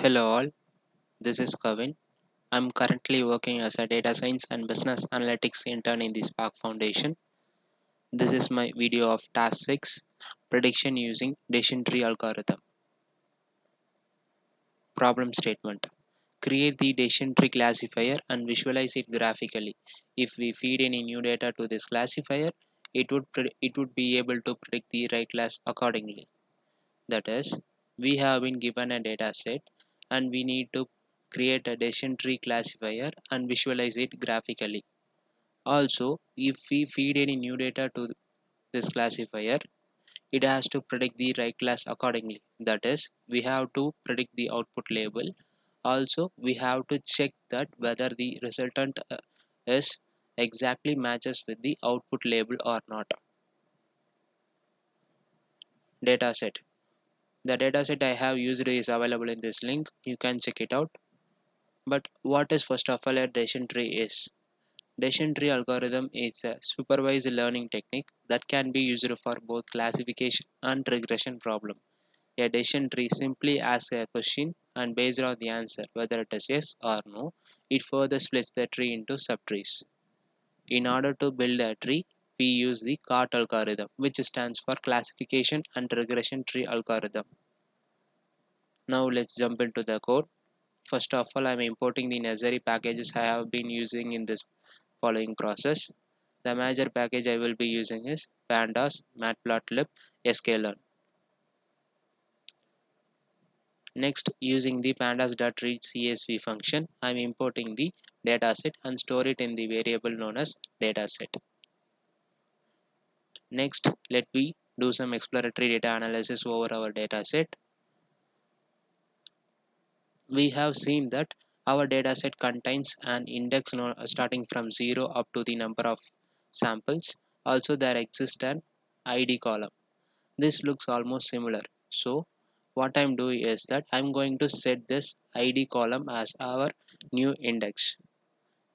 Hello all, this is Kevin. I'm currently working as a data science and business analytics intern in the Spark Foundation. This is my video of task 6, prediction using decision tree algorithm. Problem statement. Create the decision tree classifier and visualize it graphically. If we feed any new data to this classifier, it would be able to predict the right class accordingly. That is, we have been given a data set and we need to create a decision tree classifier and visualize it graphically. Also, if we feed any new data to this classifier, it has to predict the right class accordingly. That is, we have to predict the output label. Also, we have to check that whether the resultant is exactly matches with the output label or not. Dataset. The dataset I have used is available in this link. You can check it out. But what is first of all a decision tree is? Decision tree algorithm is a supervised learning technique that can be used for both classification and regression problem. A decision tree simply asks a question and based on the answer, whether it is yes or no, it further splits the tree into subtrees. In order to build a tree, we use the CART algorithm, which stands for classification and regression tree algorithm. Now let's jump into the code. First of all, I'm importing the necessary packages I have been using in this following process. The major package I will be using is pandas, matplotlib, sklearn. Next, using the pandas.read CSV function, I'm importing the dataset and store it in the variable known as dataset. Next, let me do some exploratory data analysis over our dataset. We have seen that our dataset contains an index starting from 0 up to the number of samples. Also, there exists an ID column. This looks almost similar. So, what I'm doing is that I'm going to set this ID column as our new index.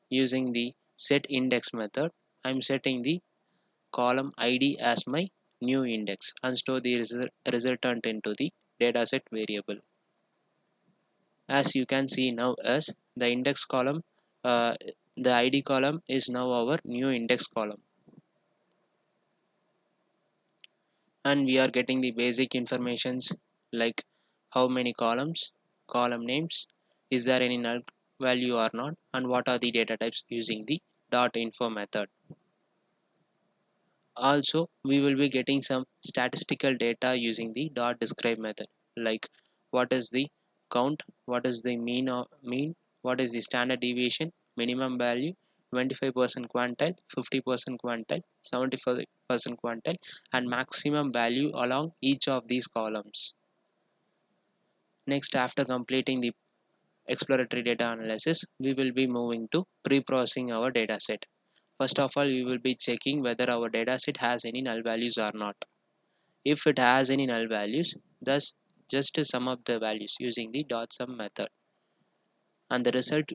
Using the setIndex method, I'm setting the column ID as my new index and store the resultant into the dataset variable. As you can see now as the index column, uh, the ID column is now our new index column, and we are getting the basic informations like how many columns, column names, is there any null value or not, and what are the data types using the dot info method. Also, we will be getting some statistical data using the dot describe method, like what is the count, what is the mean, what is the standard deviation, minimum value, 25% quantile, 50% quantile, 75% quantile, and maximum value along each of these columns. Next, after completing the exploratory data analysis, we will be moving to pre-processing our dataset. First of all, we will be checking whether our dataset has any null values or not. If it has any null values, thus just sum up the values using the dot sum method, and the result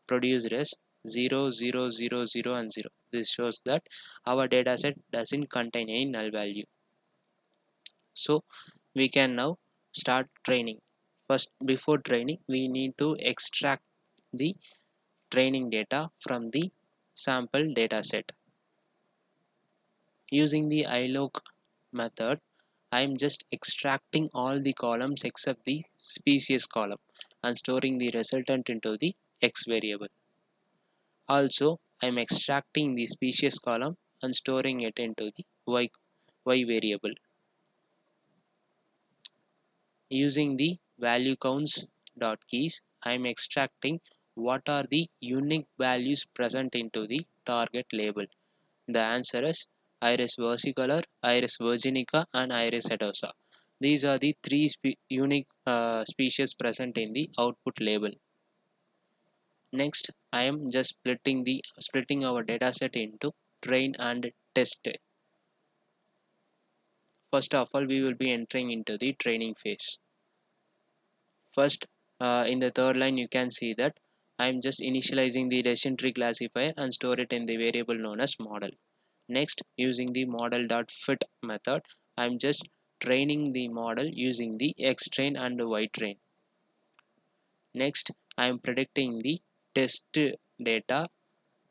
produced is 0, 0, 0, 0, and 0. This shows that our dataset doesn't contain any null value. So we can now start training. First, before training, we need to extract the training data from the sample dataset. Using the ilog method, I am just extracting all the columns except the species column and storing the resultant into the x variable. Also, I am extracting the species column and storing it into the y variable. Using the value counts dot keys, I am extracting what are the unique values present into the target label. The answer is Iris versicolor, Iris virginica, and Iris sedosa. These are the three unique species present in the output label. Next, I am just splitting our dataset into train and test. First of all, we will be entering into the training phase. First, in the third line, you can see that I am just initializing the decision tree classifier and store it in the variable known as model. Next, using the model.fit method, I'm just training the model using the xtrain and ytrain. Next, I am predicting the test data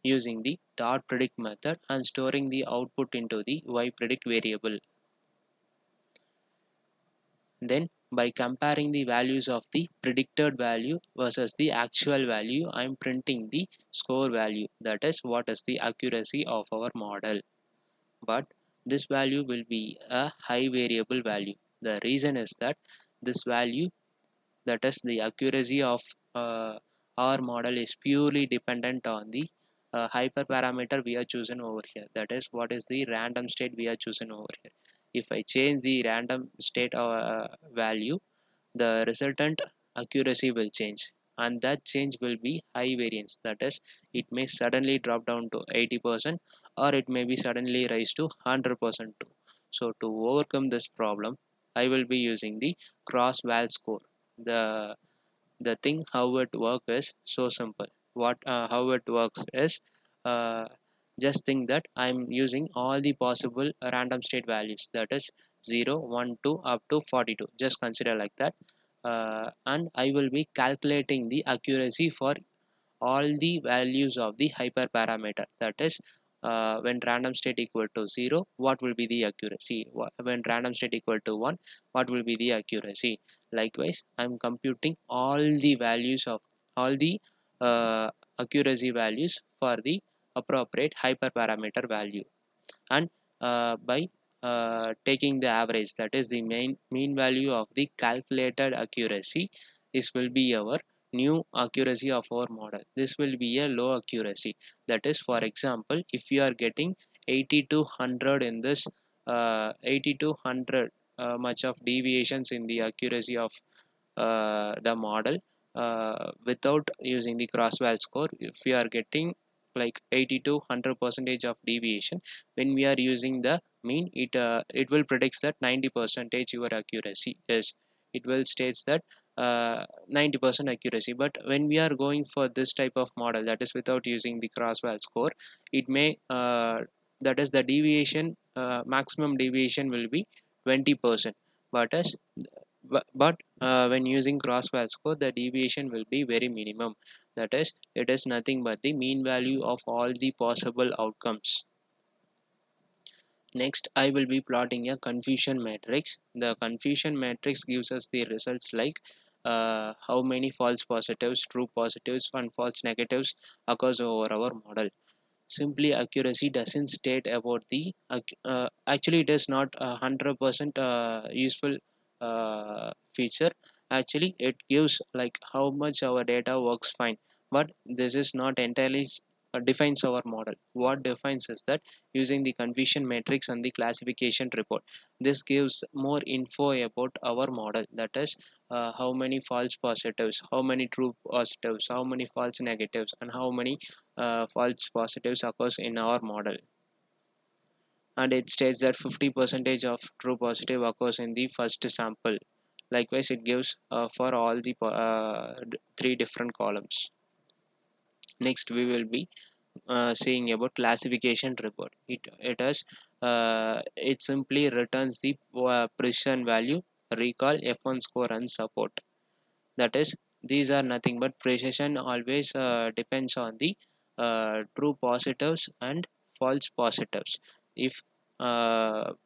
using the dot predict method and storing the output into the yPredict variable. Then by comparing the values of the predicted value versus the actual value, I am printing the score value, that is what is the accuracy of our model. But this value will be a high variable value. The reason is that this value, that is the accuracy of our model, is purely dependent on the hyperparameter we are chosen over here, that is what is the random state we are chosen over here. If I change the random state value, the resultant accuracy will change, and that change will be high variance, that is it may suddenly drop down to 80% or it may be suddenly rise to 100% too. So to overcome this problem, I will be using the cross val score. The the thing how it works is so simple. What How it works is, uh, just think that I'm using all the possible random state values, that is 0 1 2 up to 42, just consider like that. And I will be calculating the accuracy for all the values of the hyperparameter, that is when random state equal to 0, what will be the accuracy? When random state equal to 1, what will be the accuracy? Likewise, I'm computing all the values of all the uh, accuracy values for the appropriate hyperparameter value. And by taking the average, that is the mean value of the calculated accuracy, this will be our new accuracy of our model. This will be a low accuracy. That is, for example, if you are getting 80 to 100 in this 80 to 100 much of deviations in the accuracy of the model without using the cross-val score, if we are getting like 80 to 100 percentage of deviation, when we are using the mean, it will predict that 90 percentage your accuracy is, it will states that 90% accuracy. But when we are going for this type of model, that is without using the cross-val score, it may that is the deviation, maximum deviation will be 20%. But as when using cross-val score, the deviation will be very minimum, that is it is nothing but the mean value of all the possible outcomes. Next, I will be plotting a confusion matrix. The confusion matrix gives us the results like how many false positives, true positives and false negatives occurs over our model. Simply accuracy doesn't state about the actually it is not 100% useful feature. Actually it gives like how much our data works fine, but this is not entirely defines our model. What defines is that using the confusion matrix and the classification report, this gives more info about our model, that is how many false positives, how many true positives, how many false negatives and how many false positives occurs in our model. And it states that 50 percentage of true positive occurs in the first sample. Likewise it gives for all the three different columns. Next we will be seeing about classification report. It simply returns the precision value, recall, F1 score and support. That is, these are nothing but precision always depends on the true positives and false positives. If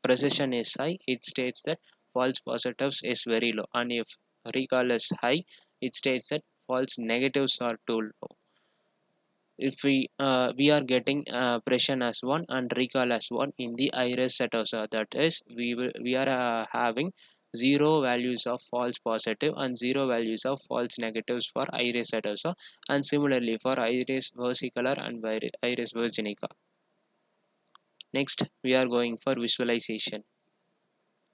precision is high, it states that false positives is very low, and if recall is high, it states that false negatives are too low. If we are getting precision as 1 and recall as 1 in the iris set also, that is we are having zero values of false positive and zero values of false negatives for iris set also, and similarly for iris versicolor and iris virginica. Next we are going for visualization.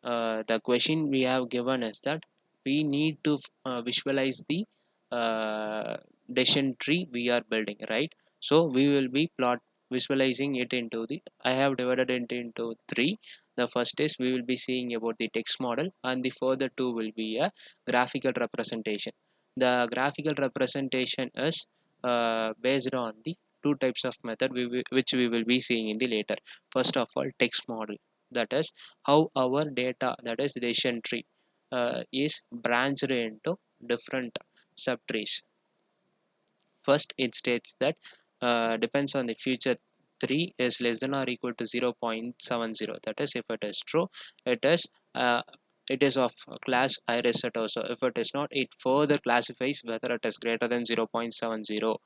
The question we have given is that we need to visualize the uh, decision tree we are building, right? So we will be plot visualizing it into the, I have divided it into three. The first is we will be seeing about the text model, and the further two will be a graphical representation. The graphical representation is based on the two types of method which we will be seeing in the later. First of all, text model, that is how our data, that is decision tree is branched into different subtrees. First, it states that depends on the future 3 is less than or equal to 0.70. That is, if it is true, it is uh, it is of class iris set also. If it is not, it further classifies whether it is greater than 0.70,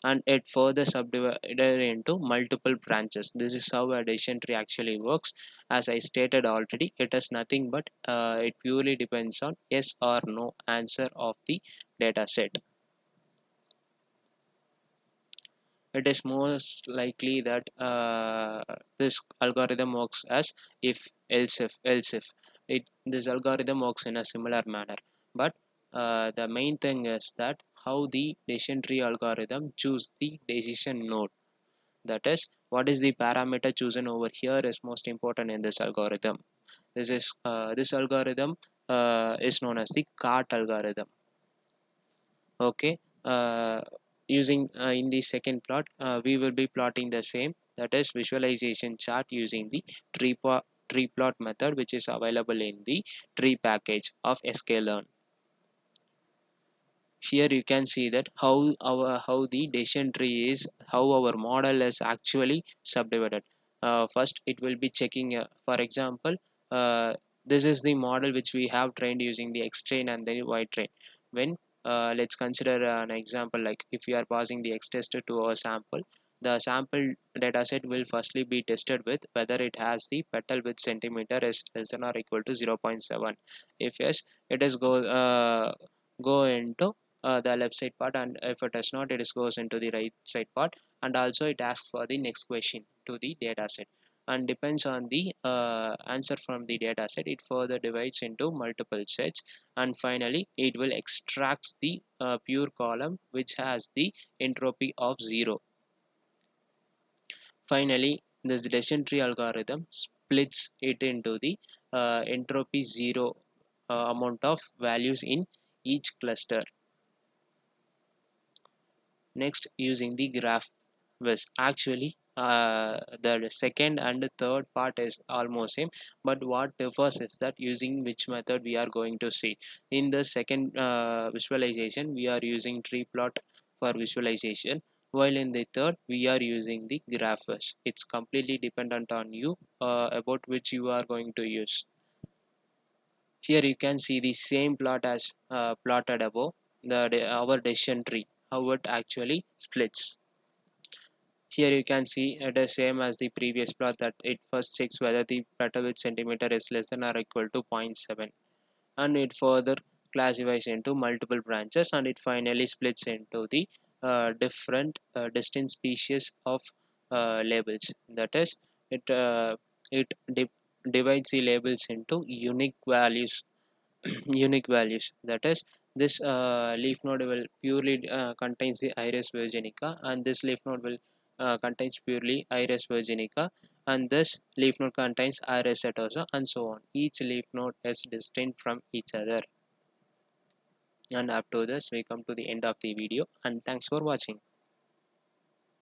and it further subdivided into multiple branches. This is how a decision tree actually works. As I stated already, it is nothing but it purely depends on yes or no answer of the data set. It is most likely that this algorithm works as if this algorithm works in a similar manner, but the main thing is that how the decision tree algorithm choose the decision node. That is, what is the parameter chosen over here is most important in this algorithm. This algorithm is known as the cart algorithm. Okay. Using in the second plot, we will be plotting the same, that is visualization chart using the tree plot method, which is available in the tree package of sklearn. Here you can see that how the decision tree is, how our model is actually subdivided. First, it will be checking, for example, uh, this is the model which we have trained using the X train and the Y train. When let's consider an example, like if we are passing the X test to our sample, the sample dataset will firstly be tested with whether it has the petal width centimeter is less than or equal to 0.7. If yes, it is go into the left side part, and if it does not, it is goes into the right side part. And also it asks for the next question to the data set, and depends on the answer from the data set, it further divides into multiple sets, and finally it will extracts the pure column which has the entropy of 0. Finally, this decision tree algorithm splits it into the entropy 0 amount of values in each cluster. Next, using the graph was actually the second and the third part is almost same, but what differs is that using which method we are going to see. In the second visualization, we are using tree plot for visualization, while in the third we are using the graphs. It's completely dependent on you about which you are going to use. Here you can see the same plot as plotted above, our decision tree, how it actually splits. Here you can see it is same as the previous plot, that it first checks whether the petal width centimeter is less than or equal to 0.7, and it further classifies into multiple branches, and it finally splits into the different distinct species of labels. That is, it it divides the labels into unique values. Unique values, that is, this leaf node will purely contains the iris virginica, and this leaf node will contains purely iris virginica, and this leaf node contains iris setosa, and so on. Each leaf node is distinct from each other. And up to this we come to the end of the video, and thanks for watching.